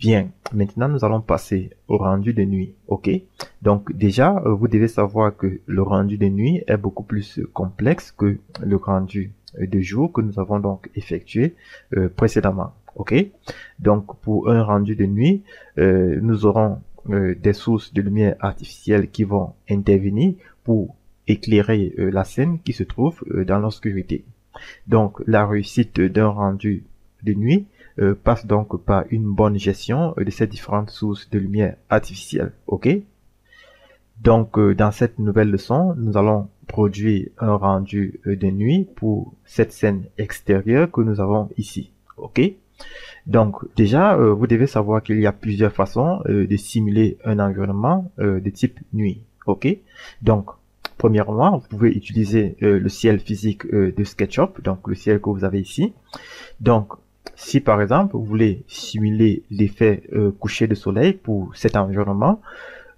Bien, maintenant nous allons passer au rendu de nuit, ok? Donc déjà, vous devez savoir que le rendu de nuit est beaucoup plus complexe que le rendu de jour que nous avons donc effectué précédemment, ok? Donc pour un rendu de nuit, nous aurons des sources de lumière artificielle qui vont intervenir pour éclairer la scène qui se trouve dans l'obscurité. Donc la réussite d'un rendu de nuit passe donc par une bonne gestion de ces différentes sources de lumière artificielle, ok? Donc dans cette nouvelle leçon, nous allons produire un rendu de nuit pour cette scène extérieure que nous avons ici, ok? Donc déjà, vous devez savoir qu'il y a plusieurs façons de simuler un environnement de type nuit, ok? Donc premièrement, vous pouvez utiliser le ciel physique de SketchUp, donc le ciel que vous avez ici. Donc si par exemple vous voulez simuler l'effet coucher de soleil pour cet environnement,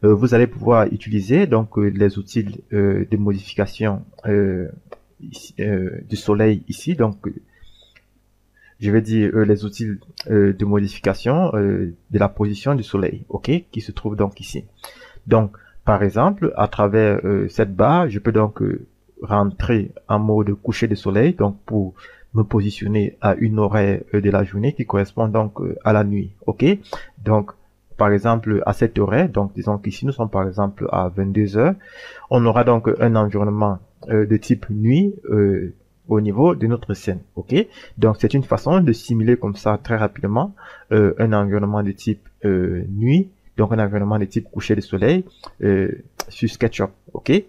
vous allez pouvoir utiliser donc les outils de modification du soleil ici. Donc je vais dire les outils de modification de la position du soleil, ok, qui se trouve donc ici. Donc par exemple, à travers cette barre, je peux donc rentrer en mode coucher de soleil, donc pour me positionner à une horaire de la journée qui correspond donc à la nuit, ok? Donc, par exemple, à cette horaire, donc disons qu'ici nous sommes par exemple à 22 heures, on aura donc un environnement de type nuit au niveau de notre scène, ok? Donc, c'est une façon de simuler comme ça très rapidement un environnement de type nuit, donc un environnement de type coucher de soleil sur SketchUp, ok?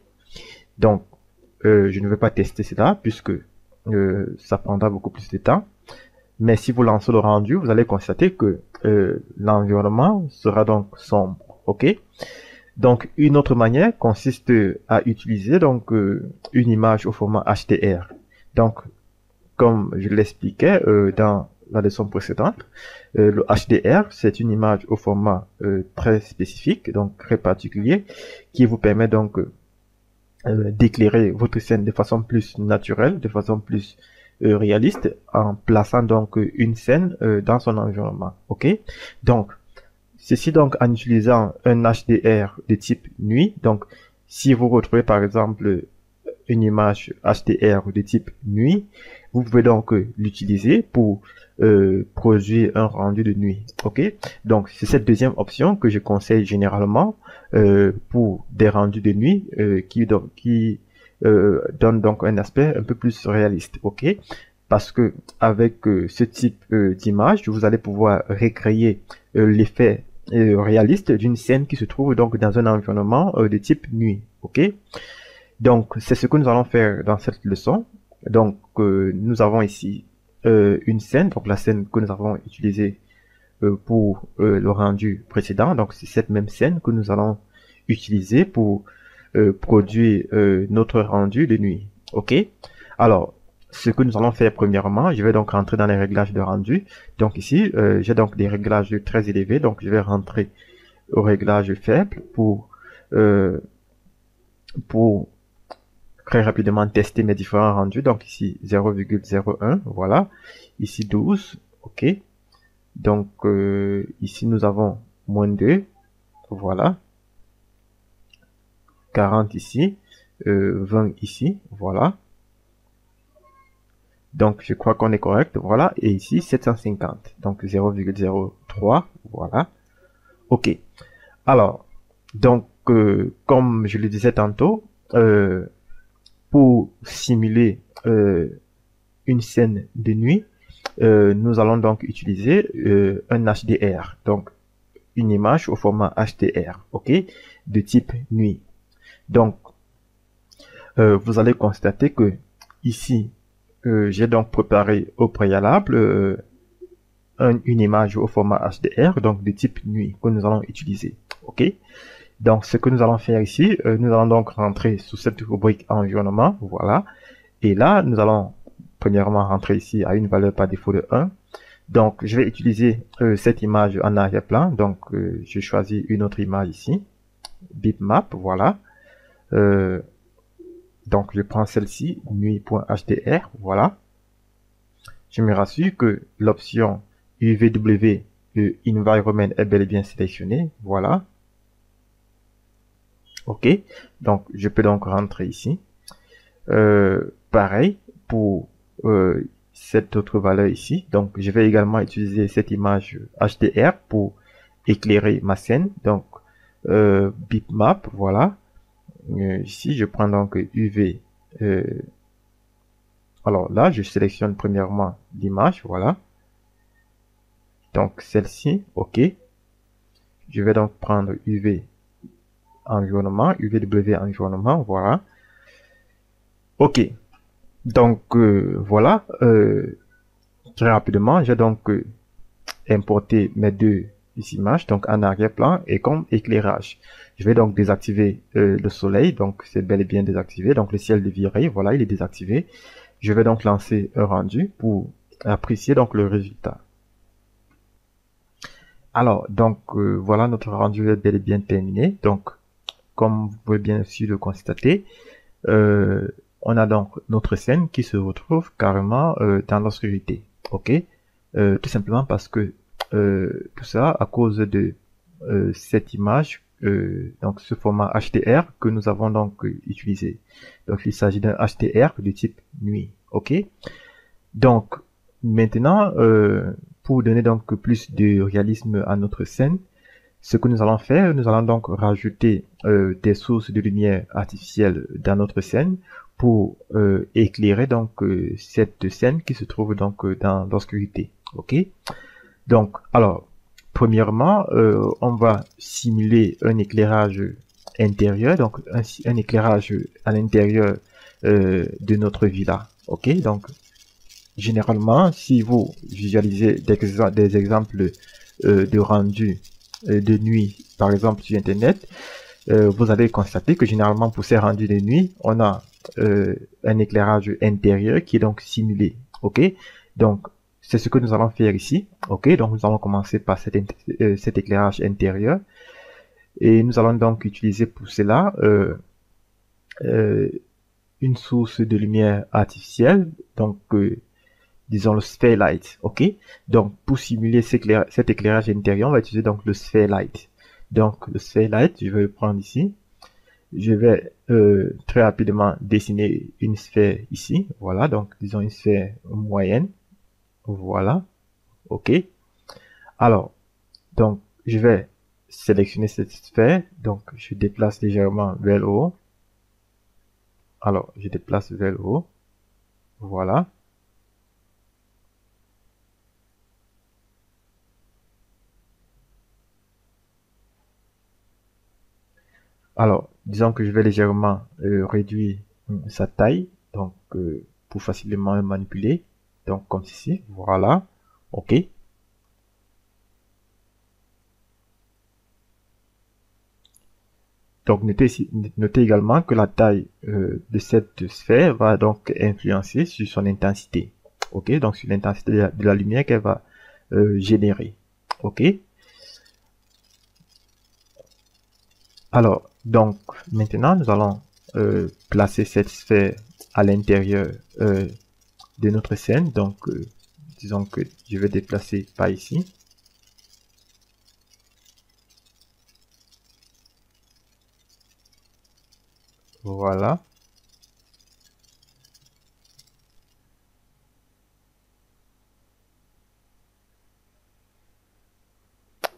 Donc, je ne vais pas tester cela puisque ça prendra beaucoup plus de temps. Mais si vous lancez le rendu, vous allez constater que l'environnement sera donc sombre, ok? Donc, une autre manière consiste à utiliser donc une image au format HDR. Donc, comme je l'expliquais dans la leçon précédente, le HDR, c'est une image au format très spécifique, donc très particulier, qui vous permet donc d'éclairer votre scène de façon plus naturelle, de façon plus réaliste, en plaçant donc une scène dans son environnement, ok? Donc, ceci donc en utilisant un HDR de type nuit. Donc, si vous retrouvez par exemple une image HDR de type nuit, vous pouvez donc l'utiliser pour produire un rendu de nuit, ok? Donc c'est cette deuxième option que je conseille généralement pour des rendus de nuit qui donne donc un aspect un peu plus réaliste, ok? Parce que avec ce type d'image, vous allez pouvoir recréer l'effet réaliste d'une scène qui se trouve donc dans un environnement de type nuit, ok? Donc, c'est ce que nous allons faire dans cette leçon. Donc, nous avons ici une scène, donc la scène que nous avons utilisée pour le rendu précédent. Donc, c'est cette même scène que nous allons utiliser pour produire notre rendu de nuit. OK? Alors, ce que nous allons faire premièrement, je vais donc rentrer dans les réglages de rendu. Donc ici, j'ai donc des réglages très élevés. Donc, je vais rentrer au réglage faible pour très rapidement tester mes différents rendus. Donc ici 0,01, voilà. Ici 12, ok. Donc ici nous avons moins 2, voilà. 40 ici, 20 ici, voilà. Donc je crois qu'on est correct, voilà. Et ici 750, donc 0,03, voilà. Ok. Alors, donc comme je le disais tantôt, pour simuler une scène de nuit, nous allons donc utiliser un HDR, donc une image au format HDR, ok, de type nuit. Donc, vous allez constater que ici, j'ai donc préparé au préalable une image au format HDR, donc de type nuit, que nous allons utiliser, ok. Donc, ce que nous allons faire ici, nous allons donc rentrer sous cette rubrique environnement, voilà. Et là, nous allons premièrement rentrer ici à une valeur par défaut de 1. Donc, je vais utiliser cette image en arrière-plan. Donc, je choisis une autre image ici, bitmap, voilà. Donc, je prends celle-ci, nuit.hdr, voilà. Je me rassure que l'option UVW environment est bel et bien sélectionné. Voilà. OK. Donc, je peux donc rentrer ici. Pareil pour cette autre valeur ici. Donc, je vais également utiliser cette image HDR pour éclairer ma scène. Donc, bitmap, voilà. Ici, je prends donc UV. Alors là, je sélectionne premièrement l'image, voilà. Donc, celle-ci, OK. Je vais donc prendre UV environnement, UVW environnement, voilà. OK. Donc, voilà. Très rapidement, j'ai donc importé mes deux images, donc en arrière-plan et comme éclairage. Je vais donc désactiver le soleil, donc c'est bel et bien désactivé. Donc le ciel de virée, voilà, il est désactivé. Je vais donc lancer un rendu pour apprécier donc le résultat. Alors, donc voilà, notre rendu est bel et bien terminé. Donc, comme vous pouvez bien sûr le constater, on a donc notre scène qui se retrouve carrément dans l'obscurité. OK, tout simplement parce que tout ça à cause de cette image, donc ce format HDR que nous avons donc utilisé. Donc il s'agit d'un HDR de type nuit. OK, donc maintenant pour donner donc plus de réalisme à notre scène, ce que nous allons faire, nous allons donc rajouter des sources de lumière artificielle dans notre scène pour éclairer donc cette scène qui se trouve donc dans l'obscurité. OK, donc alors premièrement on va simuler un éclairage intérieur, donc un éclairage à l'intérieur de notre villa. OK, donc généralement si vous visualisez des exemples de rendu de nuit par exemple sur internet, vous allez constater que généralement pour ces rendus de nuit on a un éclairage intérieur qui est donc simulé. OK, donc c'est ce que nous allons faire ici. OK, donc nous allons commencer par cet éclairage intérieur et nous allons donc utiliser pour cela une source de lumière artificielle, donc disons le sphere light. OK, donc pour simuler cet éclairage intérieur on va utiliser donc le sphere light. Donc le sphere light, je vais le prendre ici. Je vais très rapidement dessiner une sphère ici. Voilà, donc disons une sphère moyenne. Voilà. OK. Alors, donc je vais sélectionner cette sphère. Donc je déplace légèrement vers le haut. Alors, je déplace vers le haut. Voilà. Alors, disons que je vais légèrement réduire sa taille, donc pour facilement le manipuler. Donc comme ceci, voilà. OK. Donc notez également que la taille de cette sphère va donc influencer sur son intensité. OK, donc sur l'intensité de la lumière qu'elle va générer. OK. Alors, donc maintenant nous allons placer cette sphère à l'intérieur de notre scène. Donc disons que je vais déplacer par ici. Voilà.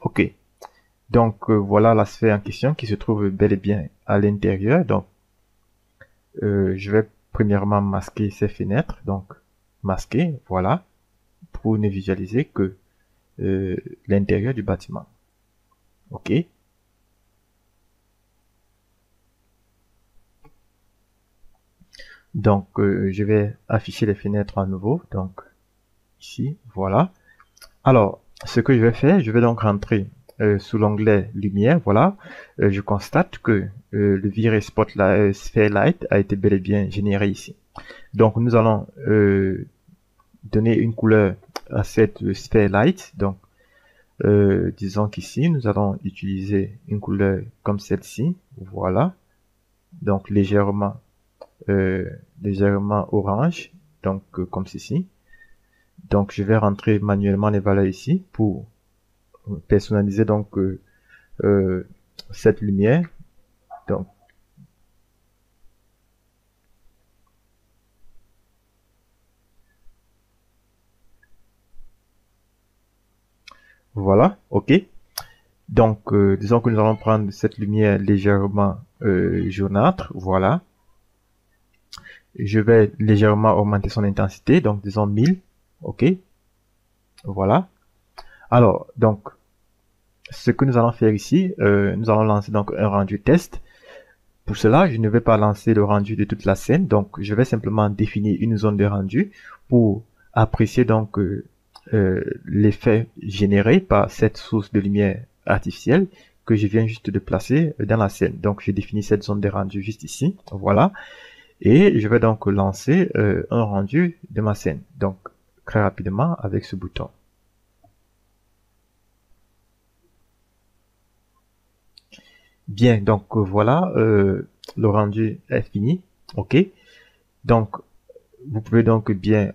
OK. Donc voilà la sphère en question qui se trouve bel et bien à l'intérieur. Donc je vais premièrement masquer ces fenêtres. Donc masquer, voilà, pour ne visualiser que l'intérieur du bâtiment. OK. Donc je vais afficher les fenêtres à nouveau. Donc ici, voilà. Alors ce que je vais faire, je vais donc rentrer sous l'onglet lumière, voilà. Je constate que le viré spotlight sphere light a été bel et bien généré ici. Donc nous allons donner une couleur à cette sphere light. Donc disons qu'ici nous allons utiliser une couleur comme celle-ci, voilà. Donc légèrement orange, donc comme ceci. Donc je vais rentrer manuellement les valeurs ici pour personnaliser donc cette lumière. Donc voilà, ok. Donc disons que nous allons prendre cette lumière légèrement jaunâtre, voilà. Je vais légèrement augmenter son intensité, donc disons 1000, ok. Voilà. Alors donc ce que nous allons faire ici, nous allons lancer donc un rendu test. Pour cela, je ne vais pas lancer le rendu de toute la scène, donc je vais simplement définir une zone de rendu pour apprécier donc l'effet généré par cette source de lumière artificielle que je viens juste de placer dans la scène. Donc je définis cette zone de rendu juste ici, voilà, et je vais donc lancer un rendu de ma scène, donc très rapidement avec ce bouton. Bien, donc voilà, le rendu est fini, ok. Donc vous pouvez donc bien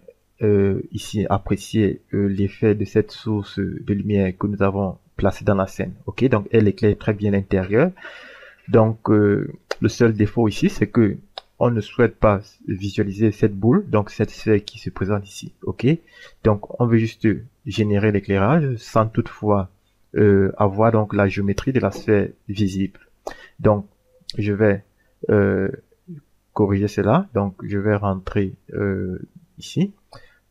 ici apprécier l'effet de cette source de lumière que nous avons placée dans la scène. Ok, donc elle éclaire très bien l'intérieur. Donc le seul défaut ici, c'est que on ne souhaite pas visualiser cette boule, donc cette sphère qui se présente ici. Ok, donc on veut juste générer l'éclairage sans toutefois avoir donc la géométrie de la sphère visible. Donc je vais corriger cela. Donc, je vais rentrer ici.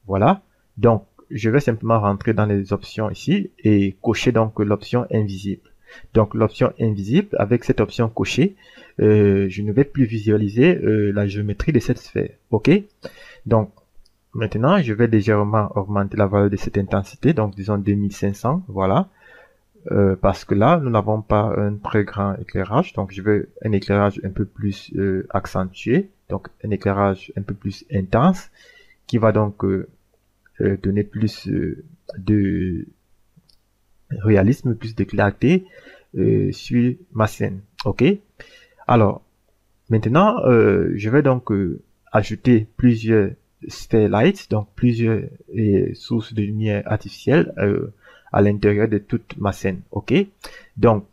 Voilà. Donc, je vais simplement rentrer dans les options ici et cocher donc l'option invisible. Donc, l'option invisible, avec cette option cochée, je ne vais plus visualiser la géométrie de cette sphère. OK? Donc, maintenant, je vais légèrement augmenter la valeur de cette intensité. Donc, disons 2500. Voilà. Parce que là, nous n'avons pas un très grand éclairage, donc je veux un éclairage un peu plus accentué, donc un éclairage un peu plus intense, qui va donc donner plus de réalisme, plus de clarté sur ma scène. Ok. Alors, maintenant, je vais donc ajouter plusieurs spheres donc plusieurs sources de lumière artificielle à l'intérieur de toute ma scène. Ok. Donc,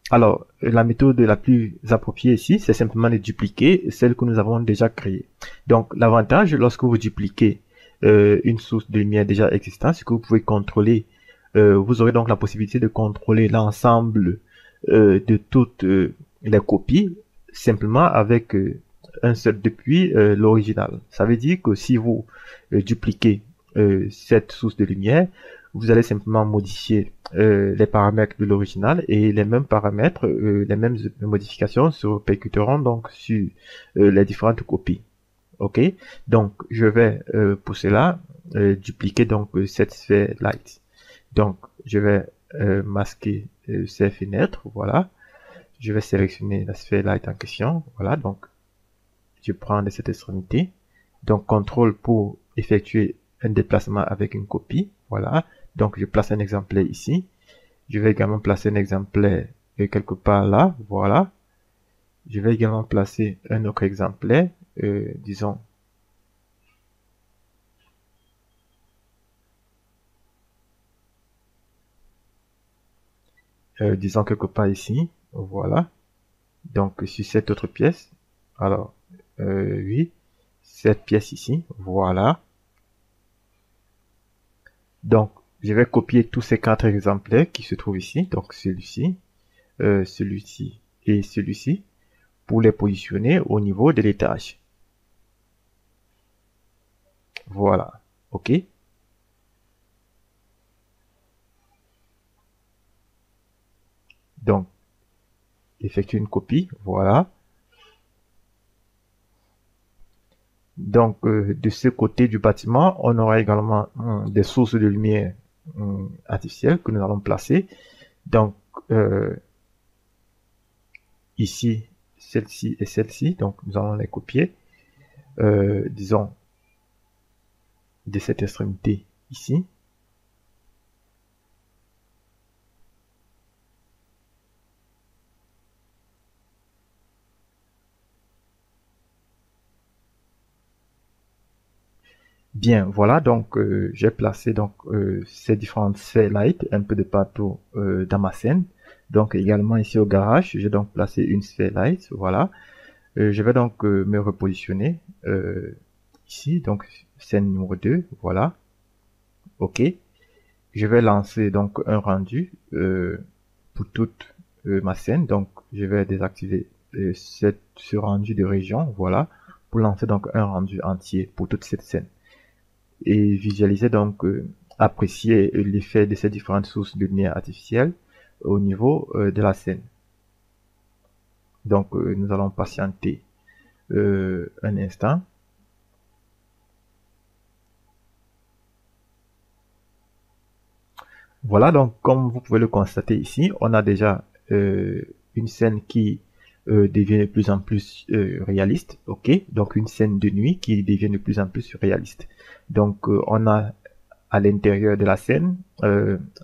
alors, la méthode la plus appropriée ici, c'est simplement de dupliquer celle que nous avons déjà créée. Donc, l'avantage, lorsque vous dupliquez une source de lumière déjà existante, c'est que vous pouvez contrôler, vous aurez donc la possibilité de contrôler l'ensemble de toutes les copies simplement avec un seul depuis l'original. Ça veut dire que si vous dupliquez cette source de lumière, vous allez simplement modifier les paramètres de l'original et les mêmes paramètres, les mêmes modifications se répercuteront donc sur les différentes copies. Ok, donc je vais pour cela dupliquer donc cette sphère light. Donc je vais masquer ces fenêtres, voilà. Je vais sélectionner la sphère light en question, voilà. Donc je prends de cette extrémité. Donc CTRL pour effectuer un déplacement avec une copie, voilà. Donc je place un exemplaire ici. Je vais également placer un exemplaire quelque part là, voilà. Je vais également placer un autre exemplaire, disons disons quelque part ici, voilà. Donc sur cette autre pièce, alors oui, cette pièce ici, voilà. Donc je vais copier tous ces quatre exemplaires qui se trouvent ici, donc celui-ci, celui-ci et celui-ci, pour les positionner au niveau de l'étage. Voilà, ok. Donc effectuer une copie, voilà. Donc de ce côté du bâtiment, on aura également des sources de lumière artificielles que nous allons placer. Donc ici, celle-ci et celle-ci, donc nous allons les copier, disons de cette extrémité ici. Bien, voilà, donc j'ai placé donc ces différentes sphères light un peu de partout dans ma scène. Donc également ici au garage, j'ai donc placé une sphère light, voilà. Je vais donc me repositionner ici, donc scène numéro 2, voilà. OK. Je vais lancer donc un rendu pour toute ma scène. Donc je vais désactiver ce rendu de région, voilà, pour lancer donc un rendu entier pour toute cette scène. Et visualiser donc, apprécier l'effet de ces différentes sources de lumière artificielle au niveau de la scène. Donc nous allons patienter un instant. Voilà, donc comme vous pouvez le constater ici, on a déjà une scène qui devient de plus en plus réaliste, ok? Donc une scène de nuit qui devient de plus en plus réaliste. Donc on a à l'intérieur de la scène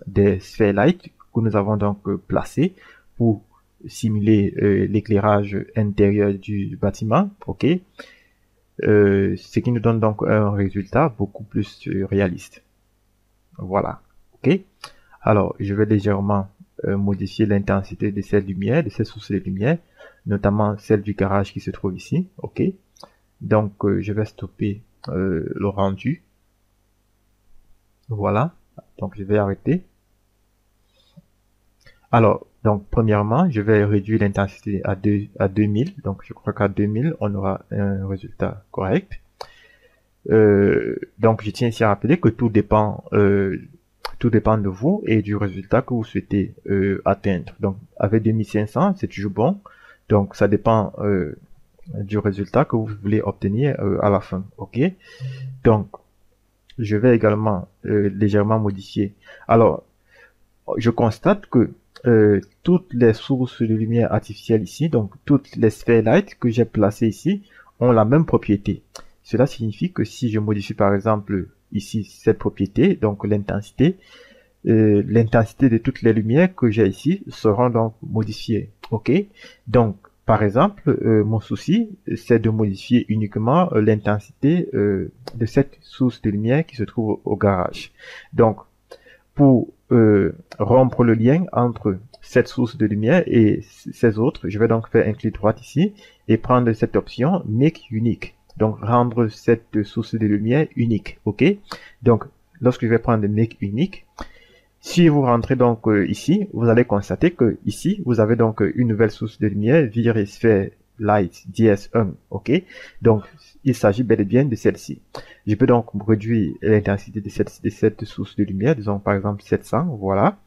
des sphères light que nous avons donc placées pour simuler l'éclairage intérieur du bâtiment, ok? Ce qui nous donne donc un résultat beaucoup plus réaliste. Voilà, ok? Alors, je vais légèrement modifier l'intensité de ces lumières, de ces sources de lumière, notamment celle du garage qui se trouve ici, ok? Donc, je vais stopper le rendu. Voilà, donc je vais arrêter. Alors, donc premièrement, je vais réduire l'intensité à 2000. Donc, je crois qu'à 2000, on aura un résultat correct. Donc, je tiens ici à rappeler que tout dépend de vous et du résultat que vous souhaitez atteindre. Donc, avec 2500, c'est toujours bon. Donc, ça dépend du résultat que vous voulez obtenir à la fin. OK? Donc, je vais également légèrement modifier. Alors, je constate que toutes les sources de lumière artificielle ici, donc toutes les sphères light que j'ai placées ici, ont la même propriété. Cela signifie que si je modifie par exemple ici cette propriété, donc l'intensité de toutes les lumières que j'ai ici seront donc modifiées. Ok? Donc, par exemple, mon souci, c'est de modifier uniquement l'intensité de cette source de lumière qui se trouve au garage. Donc, pour rompre le lien entre cette source de lumière et ces autres, je vais donc faire un clic droit ici et prendre cette option Make Unique. Donc, rendre cette source de lumière unique. OK? Donc, lorsque je vais prendre Make Unique, si vous rentrez donc ici, vous allez constater que ici, vous avez donc une nouvelle source de lumière, Sphere Light DS1. OK? Donc, il s'agit bel et bien de celle-ci. Je peux donc réduire l'intensité de cette source de lumière, disons par exemple 700, voilà.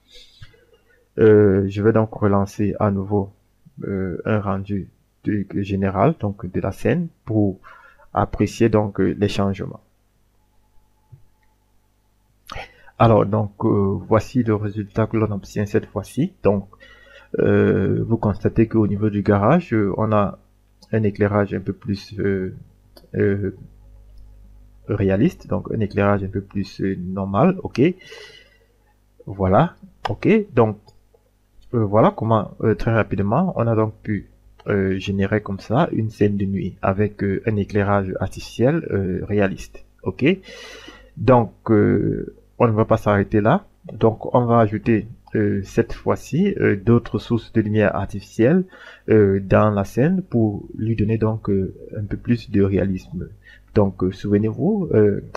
Je vais donc relancer à nouveau un rendu général, donc de la scène, pour apprécier donc les changements. Alors donc voici le résultat que l'on obtient cette fois-ci. Donc vous constatez qu'au niveau du garage, on a un éclairage un peu plus réaliste, donc un éclairage un peu plus normal, ok. Voilà, ok. Donc voilà comment très rapidement on a donc pu générer comme ça une scène de nuit avec un éclairage artificiel réaliste, ok. Donc on ne va pas s'arrêter là, donc on va ajouter cette fois-ci d'autres sources de lumière artificielle dans la scène pour lui donner donc un peu plus de réalisme. Donc souvenez-vous,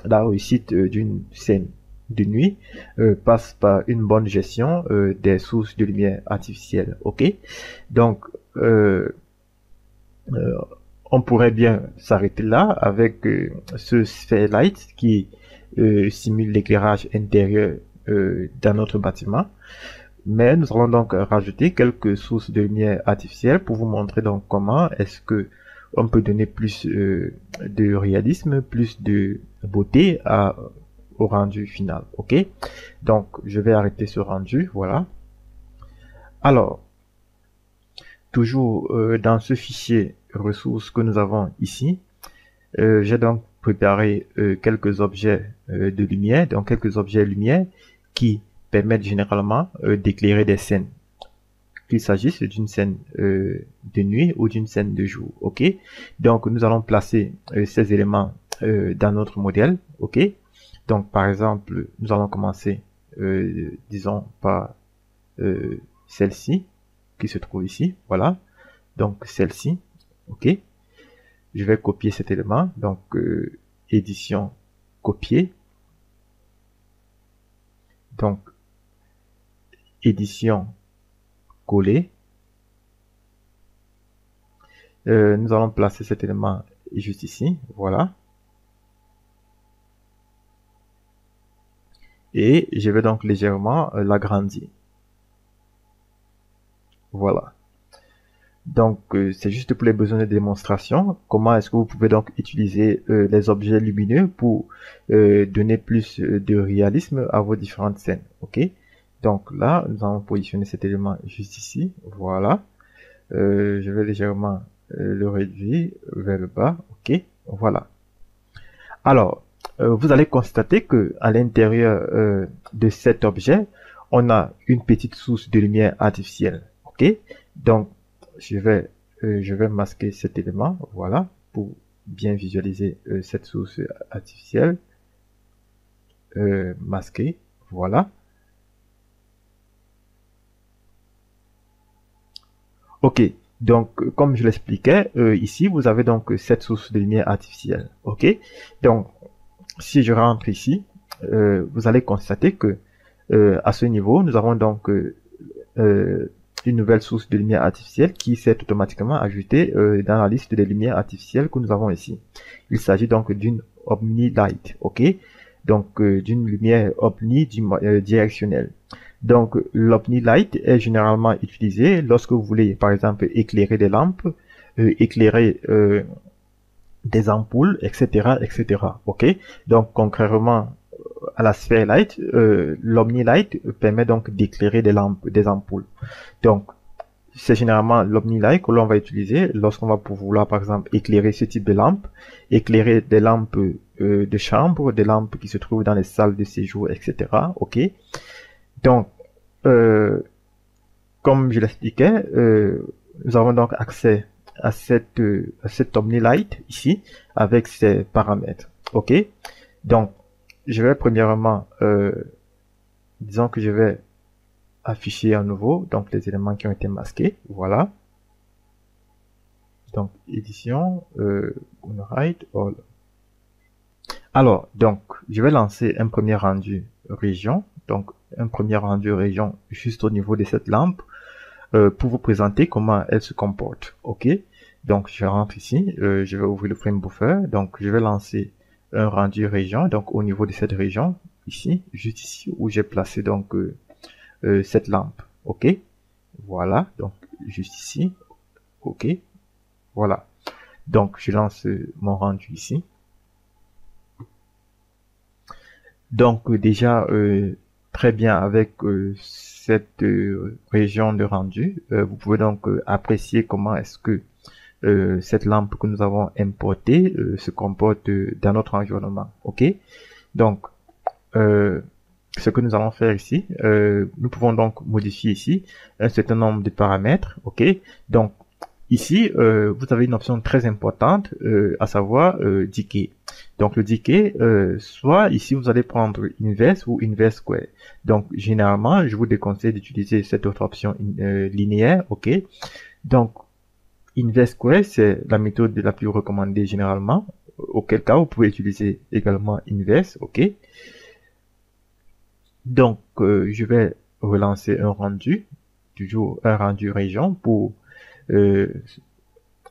la réussite d'une scène de nuit passe par une bonne gestion des sources de lumière artificielle. Ok, donc on pourrait bien s'arrêter là avec ce sphere light qui simule l'éclairage intérieur dans notre bâtiment. Mais nous allons donc rajouter quelques sources de lumière artificielle pour vous montrer donc comment est-ce que on peut donner plus de réalisme, plus de beauté au rendu final. Ok, donc je vais arrêter ce rendu. Voilà. Alors, toujours dans ce fichier ressources que nous avons ici, j'ai donc préparé quelques objets de lumière, donc quelques objets lumière qui permettent généralement d'éclairer des scènes, qu'il s'agisse d'une scène de nuit ou d'une scène de jour. Ok, donc nous allons placer ces éléments dans notre modèle, ok. Donc par exemple, nous allons commencer, disons par celle-ci qui se trouve ici, voilà. Donc celle-ci, ok. Je vais copier cet élément, donc édition, copier. Donc édition, coller. Nous allons placer cet élément juste ici, voilà. Et je vais donc légèrement l'agrandir. Voilà. Donc, c'est juste pour les besoins de démonstration. Comment est-ce que vous pouvez donc utiliser les objets lumineux pour donner plus de réalisme à vos différentes scènes. Ok. Donc là, nous allons positionner cet élément juste ici. Voilà. Je vais légèrement le réduire vers le bas. Ok. Voilà. Alors, vous allez constater que à l'intérieur de cet objet, on a une petite source de lumière artificielle. Ok. Donc, je vais masquer cet élément, voilà, pour bien visualiser cette source artificielle. Masquer, voilà. Ok, donc comme je l'expliquais, ici vous avez donc cette source de lumière artificielle. Ok, donc si je rentre ici, vous allez constater que à ce niveau, nous avons donc une nouvelle source de lumière artificielle qui s'est automatiquement ajoutée dans la liste des lumières artificielles que nous avons ici. Il s'agit donc d'une omni-light, ok? Donc d'une lumière omnidirectionnelle. Donc l'omni-light est généralement utilisé lorsque vous voulez par exemple éclairer des lampes, éclairer des ampoules, etc., etc. Ok? Donc contrairement à la sphère light, l'omni-light permet donc d'éclairer des lampes, des ampoules. Donc, c'est généralement l'omni-light que l'on va utiliser lorsqu'on va vouloir, par exemple, éclairer ce type de lampe, éclairer des lampes de chambre, des lampes qui se trouvent dans les salles de séjour, etc. Ok. Donc, comme je l'expliquais, nous avons donc accès à cette omni-light ici avec ses paramètres. Ok. Donc, je vais premièrement, disons que je vais afficher à nouveau donc les éléments qui ont été masqués. Voilà. Donc édition, write all. Alors donc je vais lancer un premier rendu région. Donc un premier rendu région juste au niveau de cette lampe pour vous présenter comment elle se comporte. Ok. Donc je rentre ici, je vais ouvrir le frame buffer. Donc je vais lancer un rendu région, donc au niveau de cette région, ici, juste ici, où j'ai placé donc cette lampe, ok, voilà, donc juste ici, ok, voilà, donc je lance mon rendu ici, donc déjà, très bien avec cette région de rendu, vous pouvez donc apprécier comment est-ce que cette lampe que nous avons importée se comporte dans notre environnement. Ok. Donc, ce que nous allons faire ici, nous pouvons donc modifier ici un certain nombre de paramètres. Ok. Donc, ici, vous avez une option très importante, à savoir decay. Donc, le decay, soit ici, vous allez prendre inverse ou inverse square. Donc, généralement, je vous déconseille d'utiliser cette autre option linéaire. Ok. Donc, inverse square, c'est la méthode la plus recommandée généralement, auquel cas vous pouvez utiliser également inverse, ok. Donc, je vais relancer un rendu, toujours un rendu région pour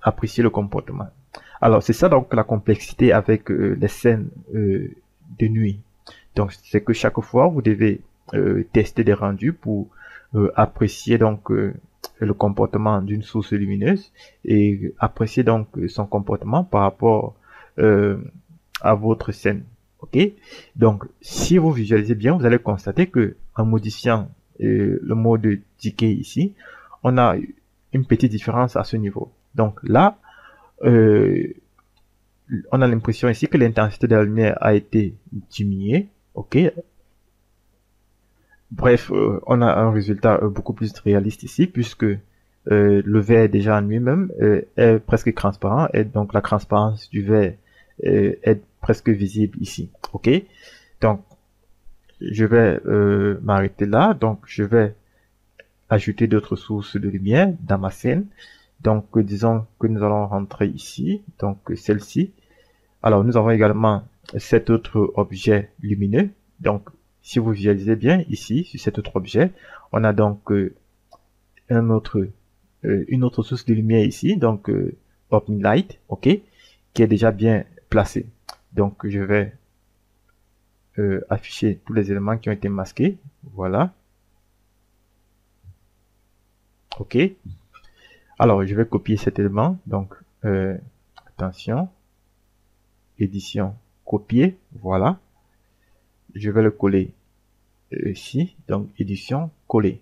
apprécier le comportement. Alors, c'est ça donc la complexité avec les scènes de nuit. Donc, c'est que chaque fois, vous devez tester des rendus pour apprécier donc le comportement d'une source lumineuse et apprécier donc son comportement par rapport à votre scène. Ok. Donc, si vous visualisez bien, vous allez constater que en modifiant le mode decay ici, on a une petite différence à ce niveau. Donc là, on a l'impression ici que l'intensité de la lumière a été diminuée. Ok. Bref, on a un résultat beaucoup plus réaliste ici puisque le verre déjà en lui-même est presque transparent et donc la transparence du verre est presque visible ici. OK? Donc, je vais m'arrêter là. Donc, je vais ajouter d'autres sources de lumière dans ma scène. Donc, disons que nous allons rentrer ici. Donc, celle-ci. Alors, nous avons également cet autre objet lumineux. Donc, si vous visualisez bien ici, sur cet autre objet, on a donc une autre source de lumière ici. Donc, Open Light, OK, qui est déjà bien placé. Donc, je vais afficher tous les éléments qui ont été masqués. Voilà. OK. Alors, je vais copier cet élément. Donc, attention. Édition, copier. Voilà. Je vais le coller ici. Donc, édition, coller.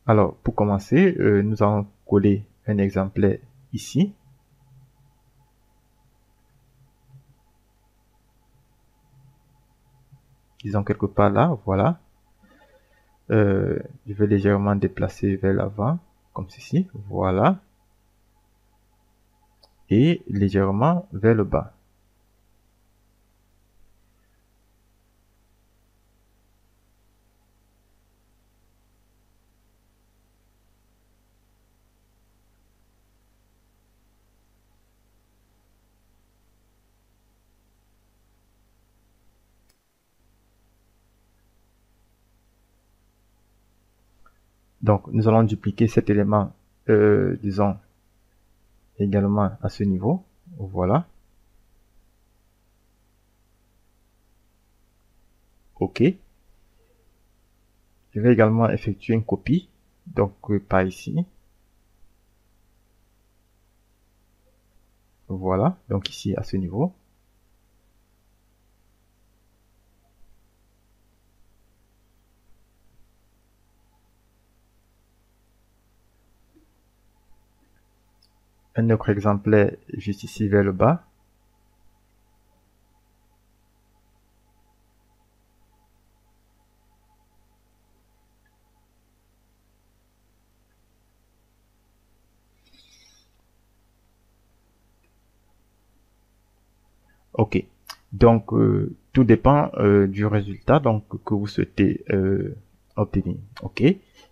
Alors, pour commencer, nous allons coller un exemplaire ici. Disons quelque part là, voilà. Je vais légèrement déplacer vers l'avant, comme ceci, voilà. Et légèrement vers le bas. Donc, nous allons dupliquer cet élément, disons, également à ce niveau. Voilà. OK. Je vais également effectuer une copie. Donc, par ici. Voilà. Donc, ici, à ce niveau. Un autre exemplaire juste ici vers le bas. OK. Donc, tout dépend du résultat donc que vous souhaitez obtenir. OK.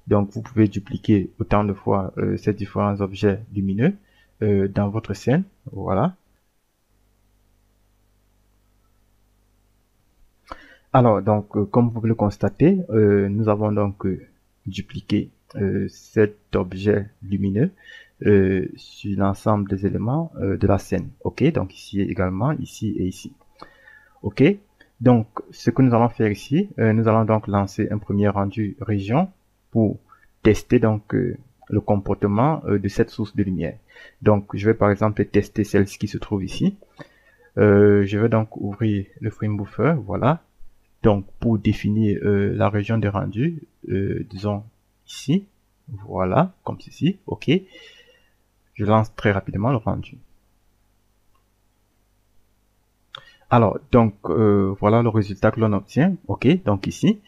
Donc, vous pouvez dupliquer autant de fois ces différents objets lumineux dans votre scène. Voilà. Alors, donc, comme vous pouvez le constater, nous avons donc dupliqué cet objet lumineux sur l'ensemble des éléments de la scène. OK, donc ici également, ici et ici. OK, donc ce que nous allons faire ici, nous allons donc lancer un premier rendu région pour tester donc le comportement de cette source de lumière. Donc, je vais par exemple tester celle-ci qui se trouve ici. Je vais donc ouvrir le frame buffer, voilà. Donc, pour définir la région de rendu, disons ici, voilà, comme ceci, OK. Je lance très rapidement le rendu. Alors, donc, voilà le résultat que l'on obtient, OK. Donc ici,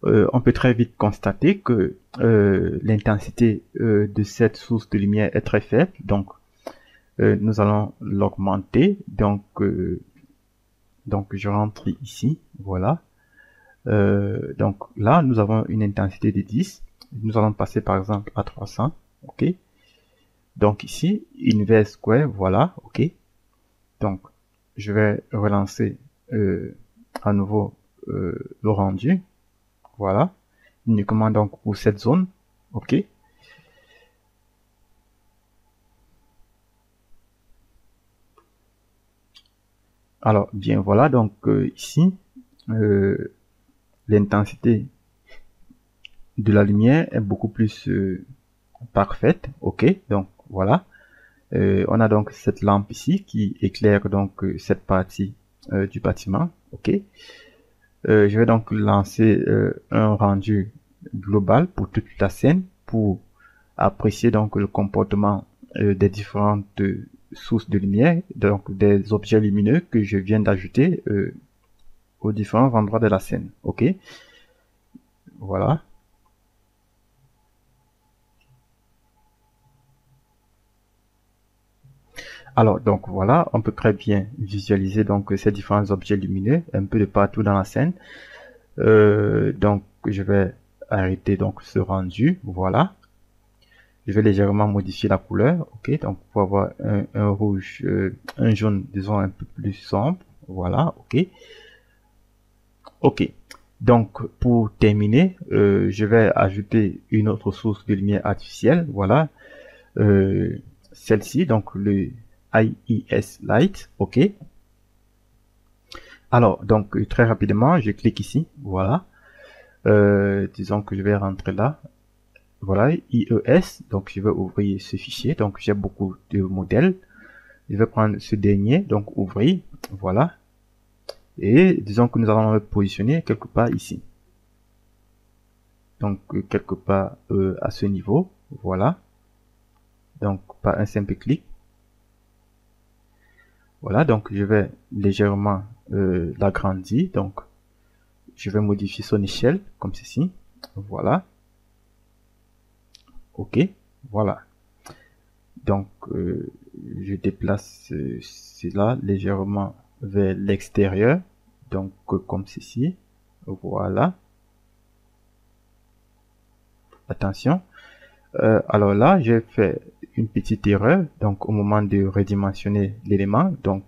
on peut très vite constater que l'intensité de cette source de lumière est très faible. Donc, nous allons l'augmenter. Donc, je rentre ici, voilà. Donc là, nous avons une intensité de 10. Nous allons passer par exemple à 300. OK. Donc ici, inverse square, voilà. OK. Donc, je vais relancer à nouveau le rendu. Voilà. Uniquement donc pour cette zone. OK. Alors, bien voilà. Donc ici, l'intensité de la lumière est beaucoup plus parfaite. OK. Donc voilà. On a donc cette lampe ici qui éclaire donc cette partie du bâtiment. OK. Je vais donc lancer un rendu global pour toute la scène pour apprécier donc le comportement des différentes sources de lumière, donc des objets lumineux que je viens d'ajouter aux différents endroits de la scène. OK. Voilà. Alors, donc voilà, on peut très bien visualiser donc ces différents objets lumineux un peu de partout dans la scène. Donc, je vais arrêter donc ce rendu, voilà. Je vais légèrement modifier la couleur, ok, donc pour avoir un rouge, un jaune, disons un peu plus sombre, voilà, ok. Ok, donc pour terminer, je vais ajouter une autre source de lumière artificielle, voilà, celle-ci, donc le IES Light, ok. Alors, donc très rapidement, je clique ici, voilà. Disons que je vais rentrer là, voilà, IES, donc je vais ouvrir ce fichier, donc j'ai beaucoup de modèles. Je vais prendre ce dernier, donc ouvrir, voilà. Et disons que nous allons le positionner quelque part ici. Donc quelque part à ce niveau, voilà. Donc par un simple clic. Voilà, donc je vais légèrement l'agrandir. Donc je vais modifier son échelle comme ceci. Voilà. Ok, voilà. Donc je déplace cela légèrement vers l'extérieur. Donc comme ceci. Voilà. Attention. Alors là, j'ai fait une petite erreur. Donc au moment de redimensionner l'élément, donc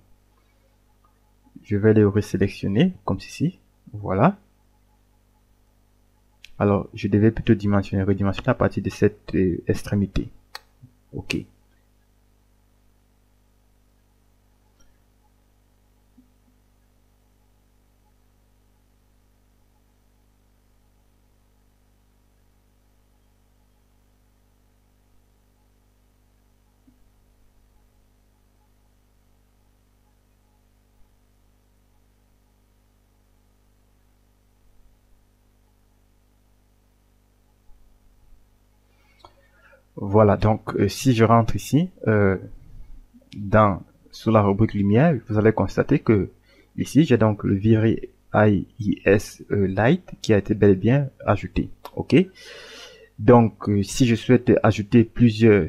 je vais le resélectionner comme ceci. Voilà. Alors je devais plutôt redimensionner à partir de cette extrémité. Ok. Voilà, donc si je rentre ici sous la rubrique lumière, vous allez constater que ici j'ai donc le viré IES Light qui a été bel et bien ajouté. Ok. Donc si je souhaite ajouter plusieurs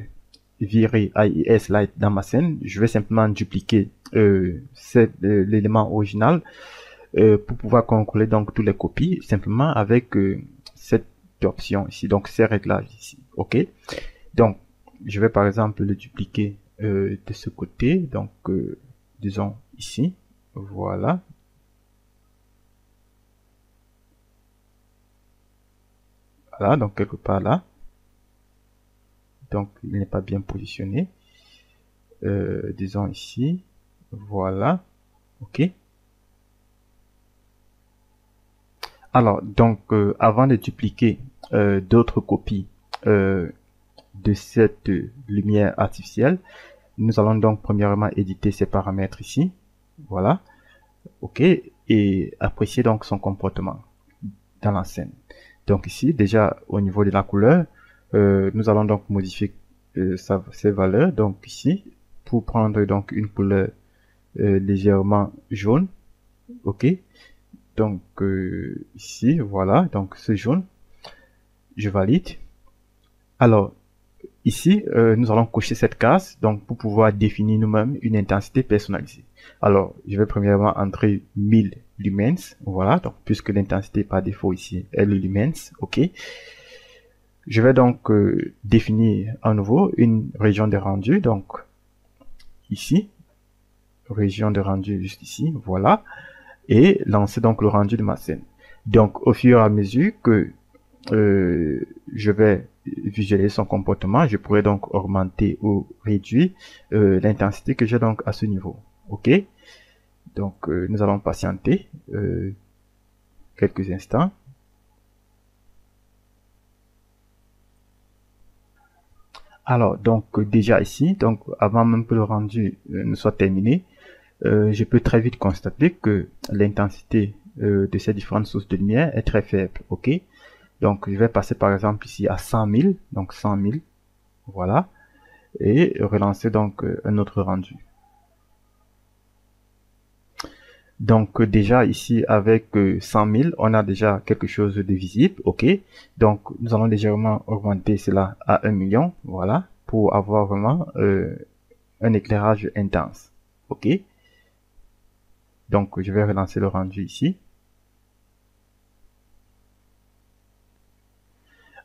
virés IES Light dans ma scène, je vais simplement dupliquer l'élément original pour pouvoir contrôler donc toutes les copies simplement avec cette option ici, donc ces réglages ici. Ok. Donc, je vais par exemple le dupliquer de ce côté, donc disons ici, voilà. Voilà, donc quelque part là. Donc, il n'est pas bien positionné. Disons ici, voilà, ok. Alors, donc, avant de dupliquer d'autres copies de cette lumière artificielle, nous allons donc premièrement éditer ces paramètres ici, voilà, ok, et apprécier donc son comportement dans la scène. Donc ici, déjà au niveau de la couleur, nous allons donc modifier ses valeurs. Donc ici, pour prendre donc une couleur légèrement jaune, ok. Donc ici, voilà, donc ce jaune, je valide. Alors ici, nous allons cocher cette case donc pour pouvoir définir nous-mêmes une intensité personnalisée. Alors, je vais premièrement entrer 1000 lumens, voilà, donc puisque l'intensité par défaut ici est le lumens, ok. Je vais donc définir à nouveau une région de rendu, donc ici, région de rendu juste ici, voilà, et lancer donc le rendu de ma scène. Donc, au fur et à mesure que je vais visualiser son comportement, je pourrais donc augmenter ou réduire l'intensité que j'ai donc à ce niveau. Ok, donc nous allons patienter quelques instants. Alors donc déjà ici, donc avant même que le rendu ne soit terminé, je peux très vite constater que l'intensité de ces différentes sources de lumière est très faible. Ok, donc je vais passer par exemple ici à 100 000, donc 100 000, voilà, et relancer donc un autre rendu. Donc déjà ici avec 100 000, on a déjà quelque chose de visible, ok. Donc nous allons légèrement augmenter cela à 1 million, voilà, pour avoir vraiment un éclairage intense. OK? Donc, je vais relancer le rendu ici.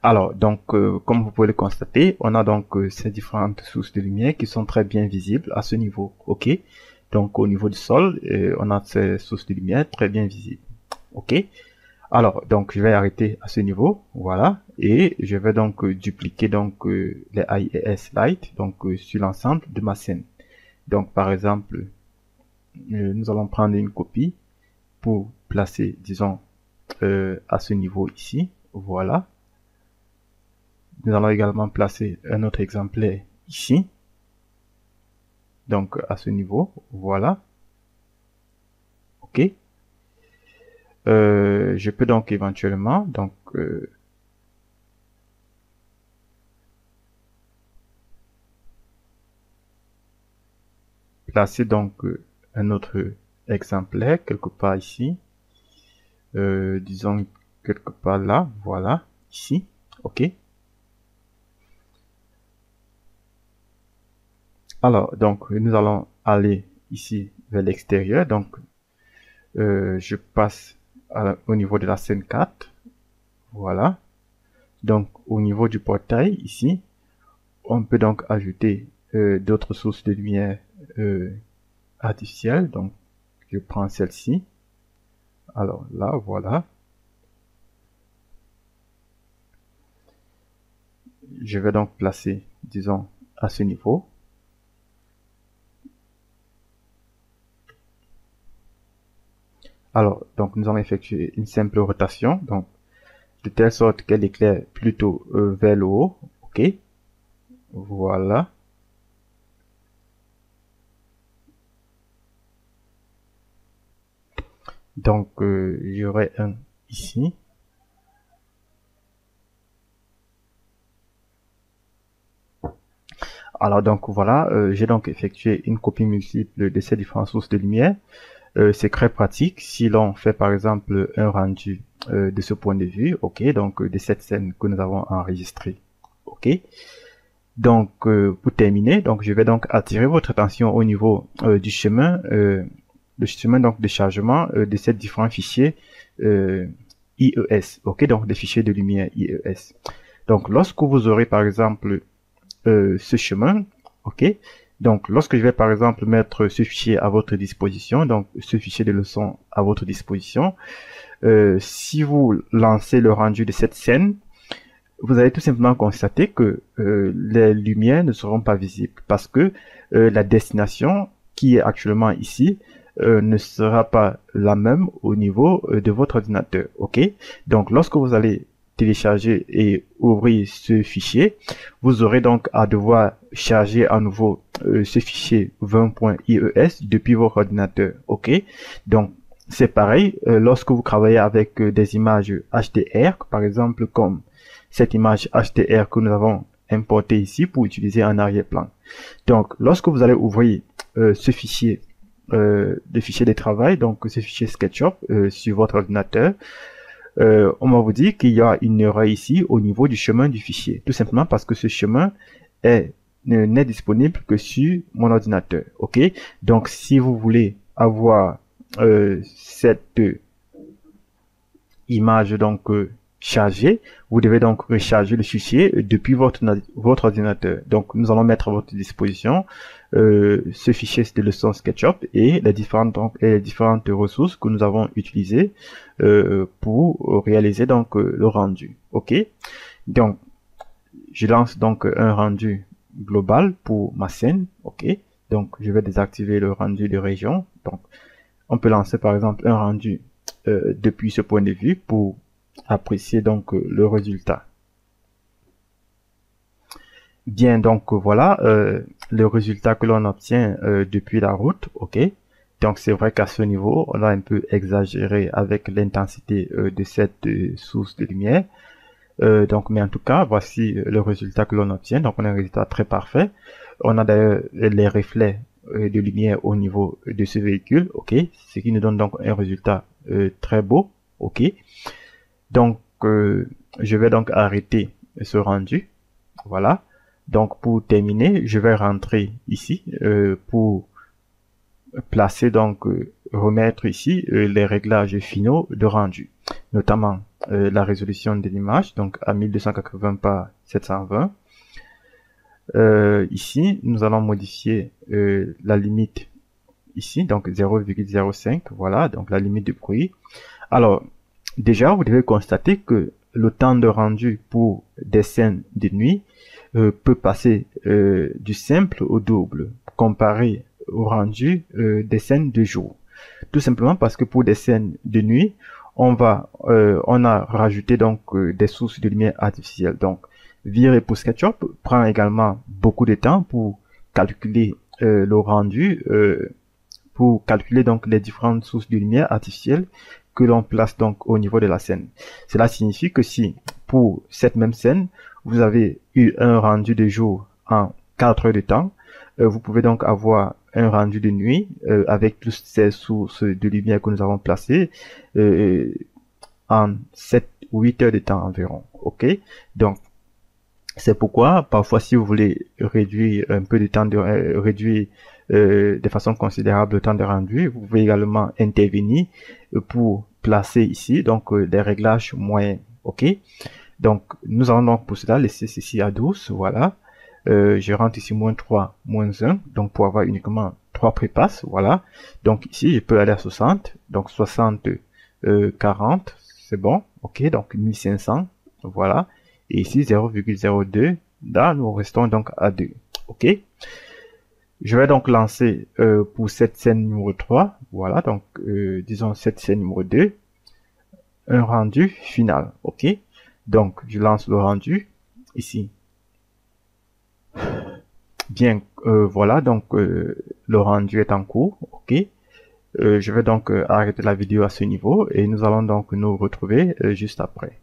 Alors, donc, comme vous pouvez le constater, on a donc ces différentes sources de lumière qui sont très bien visibles à ce niveau. OK? Donc, au niveau du sol, on a ces sources de lumière très bien visibles. OK? Alors, donc, je vais arrêter à ce niveau. Voilà. Et je vais donc dupliquer donc les IES Light donc sur l'ensemble de ma scène. Donc, par exemple, nous allons prendre une copie pour placer, disons, à ce niveau ici. Voilà. Nous allons également placer un autre exemplaire ici. Donc, à ce niveau. Voilà. OK. Je peux donc éventuellement, donc, placer donc un autre exemplaire quelque part ici. Disons quelque part là. Voilà. Ici. OK. Alors, donc, nous allons aller ici vers l'extérieur. Donc, je passe au niveau de la scène 4. Voilà. Donc, au niveau du portail, ici, on peut donc ajouter d'autres sources de lumière artificielles. Donc, je prends celle-ci. Alors là, voilà. Je vais donc placer, disons, à ce niveau. Alors, donc, nous allons effectuer une simple rotation. Donc, de telle sorte qu'elle éclaire plutôt vers le haut. OK. Voilà. Donc, j'aurai un ici. Alors, donc, voilà, j'ai donc effectué une copie multiple de ces différentes sources de lumière. C'est très pratique si l'on fait, par exemple, un rendu de ce point de vue, OK, donc de cette scène que nous avons enregistrée. OK. Donc, pour terminer, donc je vais donc attirer votre attention au niveau du chemin, le chemin donc de chargement de ces différents fichiers IES, ok, donc des fichiers de lumière IES. Donc, lorsque vous aurez par exemple ce chemin, ok, donc lorsque je vais par exemple mettre ce fichier à votre disposition, donc ce fichier de leçon à votre disposition, si vous lancez le rendu de cette scène, vous allez tout simplement constater que les lumières ne seront pas visibles parce que la destination qui est actuellement ici ne sera pas la même au niveau de votre ordinateur. OK? Donc, lorsque vous allez télécharger et ouvrir ce fichier, vous aurez donc à devoir charger à nouveau ce fichier 20.ies depuis votre ordinateur. OK? Donc, c'est pareil lorsque vous travaillez avec des images HDR, par exemple comme cette image HDR que nous avons importée ici pour utiliser en arrière-plan. Donc, lorsque vous allez ouvrir ce fichier, le fichier de travail, donc ce fichier SketchUp sur votre ordinateur, on va vous dire qu'il y a une erreur ici au niveau du chemin du fichier. Tout simplement parce que ce chemin n'est disponible que sur mon ordinateur. OK? Donc, si vous voulez avoir cette image donc chargée, vous devez donc recharger le fichier depuis votre ordinateur. Donc, nous allons mettre à votre disposition ce fichier de leçon SketchUp et les différentes ressources que nous avons utilisées pour réaliser donc le rendu. OK? Donc, je lance donc un rendu global pour ma scène. OK? Donc, je vais désactiver le rendu de région. Donc, on peut lancer par exemple un rendu depuis ce point de vue pour apprécier donc le résultat. Bien, donc voilà le résultat que l'on obtient depuis la route. OK? Donc c'est vrai qu'à ce niveau, on a un peu exagéré avec l'intensité de cette source de lumière. Donc, mais en tout cas, voici le résultat que l'on obtient. Donc, on a un résultat très parfait. On a d'ailleurs les reflets de lumière au niveau de ce véhicule. OK? Ce qui nous donne donc un résultat très beau. OK? Donc, je vais donc arrêter ce rendu. Voilà. Donc pour terminer, je vais rentrer ici pour placer donc remettre ici les réglages finaux de rendu, notamment la résolution de l'image, donc à 1280 par 720. Ici, nous allons modifier la limite ici, donc 0,05, voilà, donc la limite de bruit. Alors, déjà, vous devez constater que le temps de rendu pour des scènes de nuit peut passer du simple au double, comparé au rendu des scènes de jour. Tout simplement parce que pour des scènes de nuit, on a rajouté donc des sources de lumière artificielle. Donc, virer pour SketchUp prend également beaucoup de temps pour calculer le rendu, pour calculer donc les différentes sources de lumière artificielle que l'on place donc au niveau de la scène. Cela signifie que si pour cette même scène, vous avez eu un rendu de jour en 4 heures de temps, vous pouvez donc avoir un rendu de nuit avec toutes ces sources de lumière que nous avons placées en 7 ou 8 heures de temps environ. Ok, donc c'est pourquoi parfois si vous voulez réduire un peu de temps de réduire de façon considérable le temps de rendu, vous pouvez également intervenir pour placer ici donc des réglages moyens. Ok, donc nous allons donc pour cela laisser ceci à 12. Voilà, je rentre ici -3, -1, donc pour avoir uniquement 3 prépasses. Voilà, donc ici je peux aller à 60, donc 60 40, c'est bon. Ok, donc 1500, voilà, et ici 0,02, là nous restons donc à 2. Ok, je vais donc lancer pour cette scène numéro 3, voilà, donc disons cette scène numéro 2, un rendu final. Ok, donc je lance le rendu ici. Bien, voilà, donc le rendu est en cours. Ok, je vais donc arrêter la vidéo à ce niveau et nous allons donc nous retrouver juste après.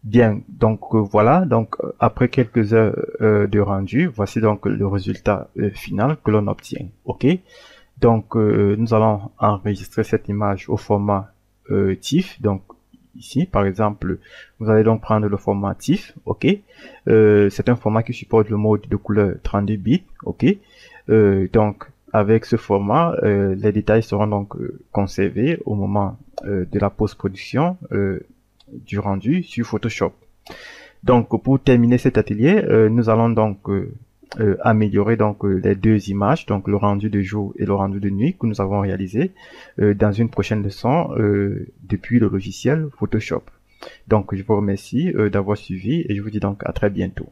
Bien, donc voilà, donc après quelques heures de rendu, voici donc le résultat final que l'on obtient. Ok, donc nous allons enregistrer cette image au format TIFF. Donc ici, par exemple, vous allez donc prendre le format TIFF. Ok, c'est un format qui supporte le mode de couleur 32 bits. Ok, donc avec ce format, les détails seront donc conservés au moment de la post-production du rendu sur Photoshop. Donc pour terminer cet atelier, nous allons donc améliorer donc les deux images, donc le rendu de jour et le rendu de nuit que nous avons réalisé dans une prochaine leçon depuis le logiciel Photoshop. Donc je vous remercie d'avoir suivi et je vous dis donc à très bientôt.